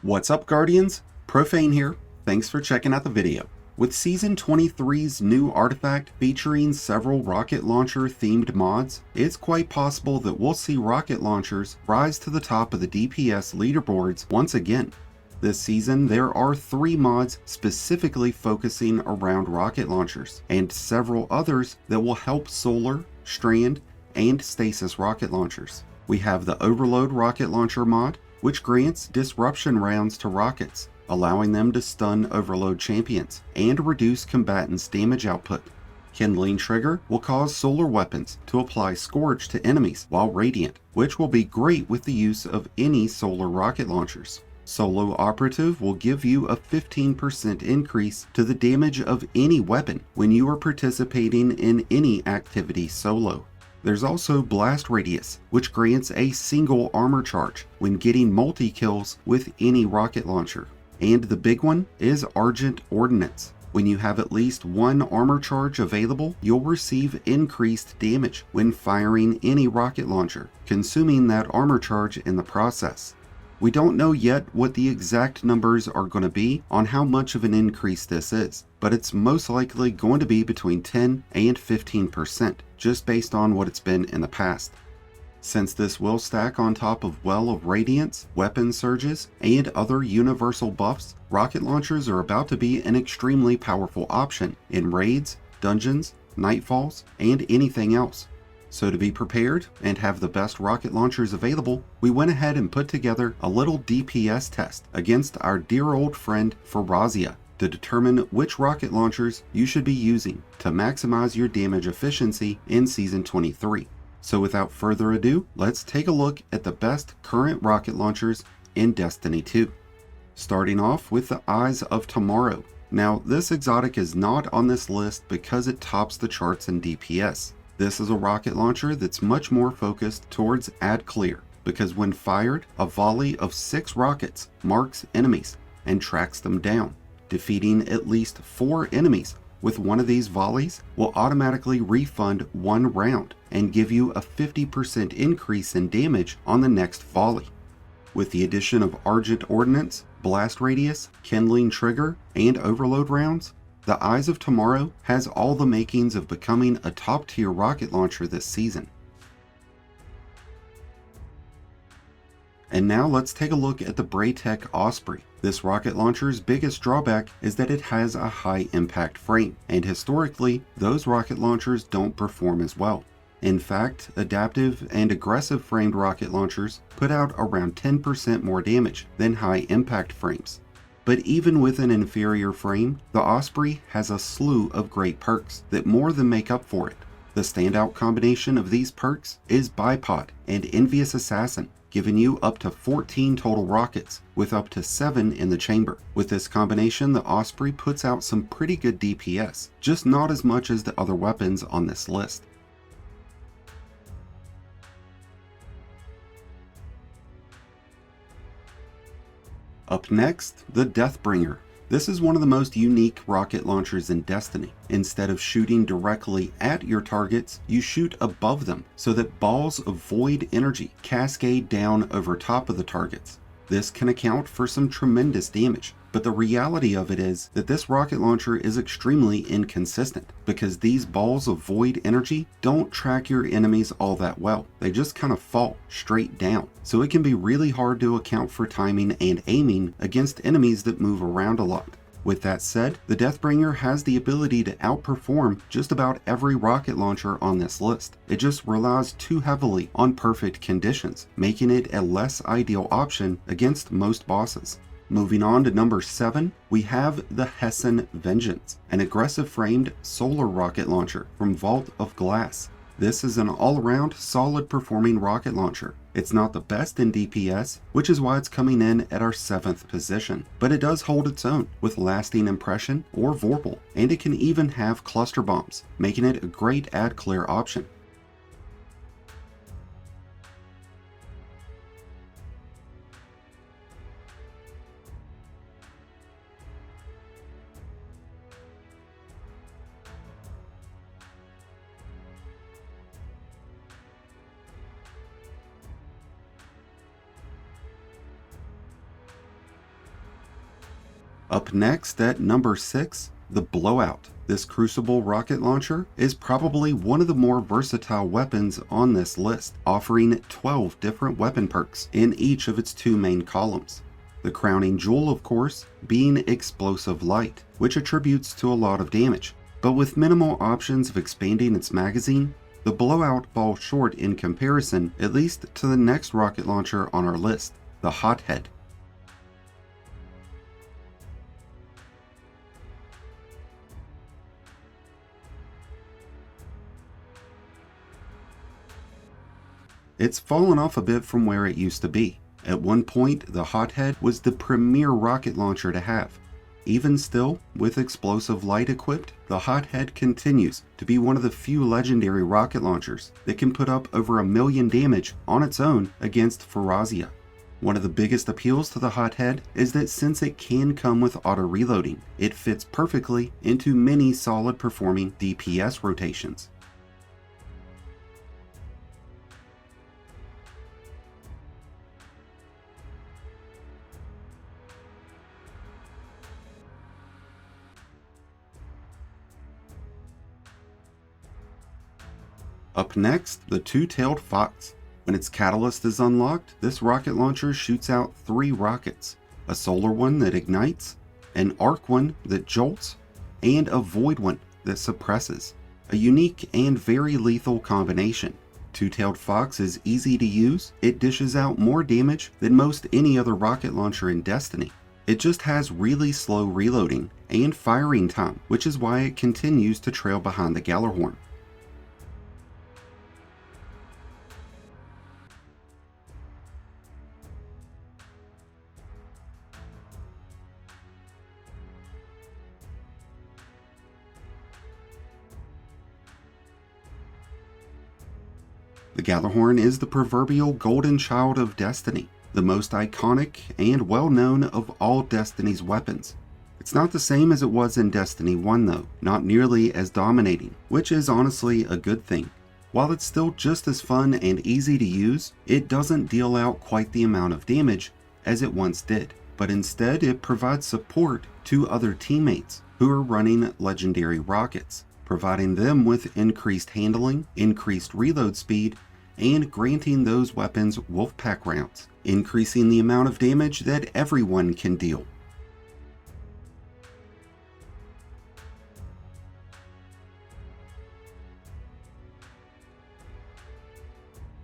What's up, Guardians? Profane here. Thanks for checking out the video. With Season 23's new artifact featuring several rocket launcher themed mods, it's quite possible that we'll see rocket launchers rise to the top of the DPS leaderboards once again. This season, there are 3 mods specifically focusing around rocket launchers, and several others that will help solar, strand, and stasis rocket launchers. We have the Overload rocket launcher mod, which grants disruption rounds to rockets, allowing them to stun overload champions and reduce combatants' damage output. Kindling trigger will cause solar weapons to apply Scorch to enemies while radiant, which will be great with the use of any solar rocket launchers. Solo Operative will give you a 15% increase to the damage of any weapon when you are participating in any activity solo. There's also Blast Radius, which grants a single armor charge when getting multi-kills with any rocket launcher. And the big one is Argent Ordnance. When you have at least one armor charge available, you'll receive increased damage when firing any rocket launcher, consuming that armor charge in the process. We don't know yet what the exact numbers are going to be on how much of an increase this is, but it's most likely going to be between 10 and 15%, just based on what it's been in the past. Since this will stack on top of Well of Radiance, weapon surges, and other universal buffs, rocket launchers are about to be an extremely powerful option in raids, dungeons, nightfalls, and anything else. So to be prepared and have the best rocket launchers available, we went ahead and put together a little DPS test against our dear old friend Farazia to determine which rocket launchers you should be using to maximize your damage efficiency in Season 23. So without further ado, let's take a look at the best current rocket launchers in Destiny 2. Starting off with the Eyes of Tomorrow. Now, this exotic is not on this list because it tops the charts in DPS. This is a rocket launcher that's much more focused towards ad clear, because when fired, a volley of 6 rockets marks enemies and tracks them down. Defeating at least 4 enemies with one of these volleys will automatically refund 1 round and give you a 50% increase in damage on the next volley. With the addition of Argent Ordnance, Blast Radius, Kindling Trigger, and Overload rounds, the Eyes of Tomorrow has all the makings of becoming a top-tier rocket launcher this season. And now let's take a look at the Braytech Osprey. This rocket launcher's biggest drawback is that it has a high impact frame, and historically, those rocket launchers don't perform as well. In fact, adaptive and aggressive framed rocket launchers put out around 10% more damage than high impact frames. But even with an inferior frame, the Osprey has a slew of great perks that more than make up for it. The standout combination of these perks is Bipod and Envious Assassin, giving you up to 14 total rockets, with up to 7 in the chamber. With this combination, the Osprey puts out some pretty good DPS, just not as much as the other weapons on this list. Up next, the Deathbringer. This is one of the most unique rocket launchers in Destiny. Instead of shooting directly at your targets, you shoot above them so that balls of void energy cascade down over top of the targets. This can account for some tremendous damage, but the reality of it is that this rocket launcher is extremely inconsistent because these balls of void energy don't track your enemies all that well. They just kind of fall straight down, so it can be really hard to account for timing and aiming against enemies that move around a lot. With that said, the Deathbringer has the ability to outperform just about every rocket launcher on this list. It just relies too heavily on perfect conditions, making it a less ideal option against most bosses. Moving on to number 7, we have the Hezen Vengeance, an aggressive framed solar rocket launcher from Vault of Glass. This is an all-around solid performing rocket launcher. It's not the best in DPS, which is why it's coming in at our 7th position, but it does hold its own with lasting impression or Vorpal, and it can even have cluster bombs, making it a great ad clear option. Up next at number 6, the Blowout. This Crucible rocket launcher is probably one of the more versatile weapons on this list, offering 12 different weapon perks in each of its 2 main columns. The crowning jewel, of course, being Explosive Light, which attributes to a lot of damage. But with minimal options of expanding its magazine, the Blowout falls short in comparison, at least to the next rocket launcher on our list, the Hothead. It's fallen off a bit from where it used to be. At one point, the Hothead was the premier rocket launcher to have. Even still, with Explosive Light equipped, the Hothead continues to be one of the few legendary rocket launchers that can put up over 1 million damage on its own against Farazia. One of the biggest appeals to the Hothead is that since it can come with auto-reloading, it fits perfectly into many solid performing DPS rotations. Up next, the Two-Tailed Fox. When its catalyst is unlocked, this rocket launcher shoots out 3 rockets, a solar one that ignites, an arc one that jolts, and a void one that suppresses. A unique and very lethal combination. Two-Tailed Fox is easy to use, it dishes out more damage than most any other rocket launcher in Destiny. It just has really slow reloading and firing time, which is why it continues to trail behind the Gjallarhorn. The Gjallarhorn is the proverbial golden child of Destiny, the most iconic and well-known of all Destiny's weapons. It's not the same as it was in Destiny 1 though, not nearly as dominating, which is honestly a good thing. While it's still just as fun and easy to use, it doesn't deal out quite the amount of damage as it once did, but instead it provides support to other teammates who are running legendary rockets, providing them with increased handling, increased reload speed, and granting those weapons Wolfpack rounds, increasing the amount of damage that everyone can deal.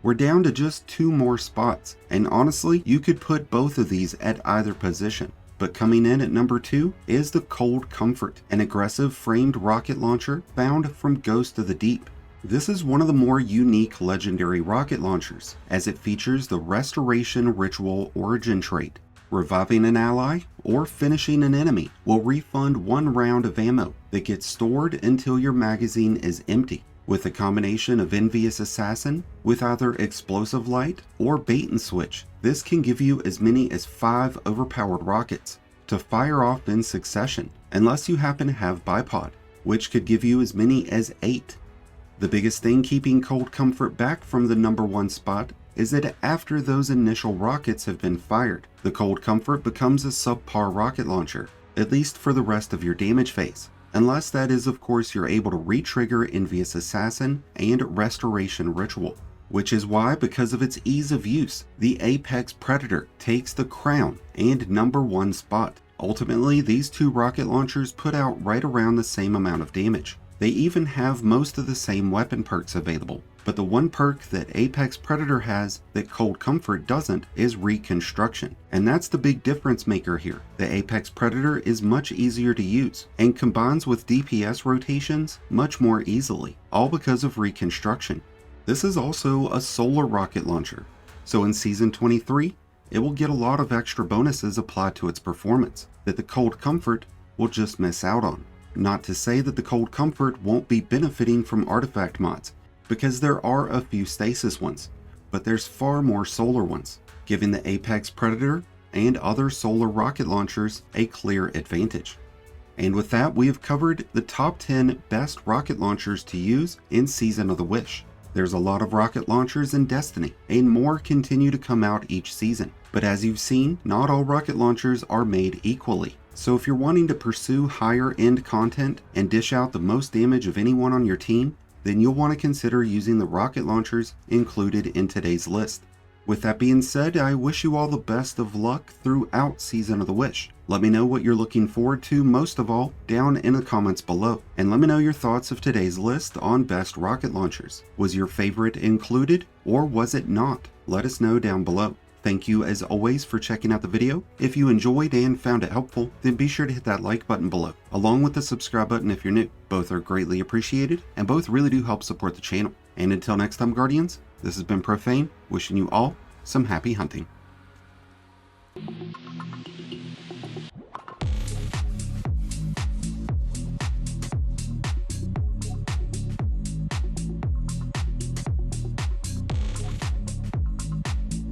We're down to just 2 more spots, and honestly, you could put both of these at either position. But coming in at number 2 is the Cold Comfort, an aggressive framed rocket launcher found from Ghost of the Deep. This is one of the more unique legendary rocket launchers, as it features the Restoration Ritual Origin trait. Reviving an ally or finishing an enemy will refund 1 round of ammo that gets stored until your magazine is empty. With a combination of Envious Assassin with either Explosive Light or Bait and Switch, this can give you as many as 5 overpowered rockets to fire off in succession, unless you happen to have Bipod, which could give you as many as 8. The biggest thing keeping Cold Comfort back from the number 1 spot is that after those initial rockets have been fired, the Cold Comfort becomes a subpar rocket launcher, at least for the rest of your damage phase. Unless that is, of course, you're able to re-trigger Envious Assassin and Restoration Ritual. Which is why, because of its ease of use, the Apex Predator takes the crown and number 1 spot. Ultimately, these 2 rocket launchers put out right around the same amount of damage. They even have most of the same weapon perks available, but the one perk that Apex Predator has that Cold Comfort doesn't is Reconstruction, and that's the big difference maker here. The Apex Predator is much easier to use, and combines with DPS rotations much more easily, all because of Reconstruction. This is also a solar rocket launcher, so in Season 23, it will get a lot of extra bonuses applied to its performance that the Cold Comfort will just miss out on. Not to say that the Cold Comfort won't be benefiting from artifact mods, because there are a few stasis ones, but there's far more solar ones, giving the Apex Predator and other solar rocket launchers a clear advantage. And with that, we have covered the top 10 best rocket launchers to use in Season of the Wish. There's a lot of rocket launchers in Destiny, and more continue to come out each season. But as you've seen, not all rocket launchers are made equally. So if you're wanting to pursue higher end content and dish out the most damage of anyone on your team, then you'll want to consider using the rocket launchers included in today's list. With that being said, I wish you all the best of luck throughout Season of the Wish. Let me know what you're looking forward to most of all down in the comments below. And let me know your thoughts of today's list on best rocket launchers. Was your favorite included or was it not? Let us know down below. Thank you as always for checking out the video. If you enjoyed and found it helpful, then be sure to hit that like button below, along with the subscribe button if you're new. Both are greatly appreciated, and both really do help support the channel. And until next time, Guardians, this has been Profane, wishing you all some happy hunting.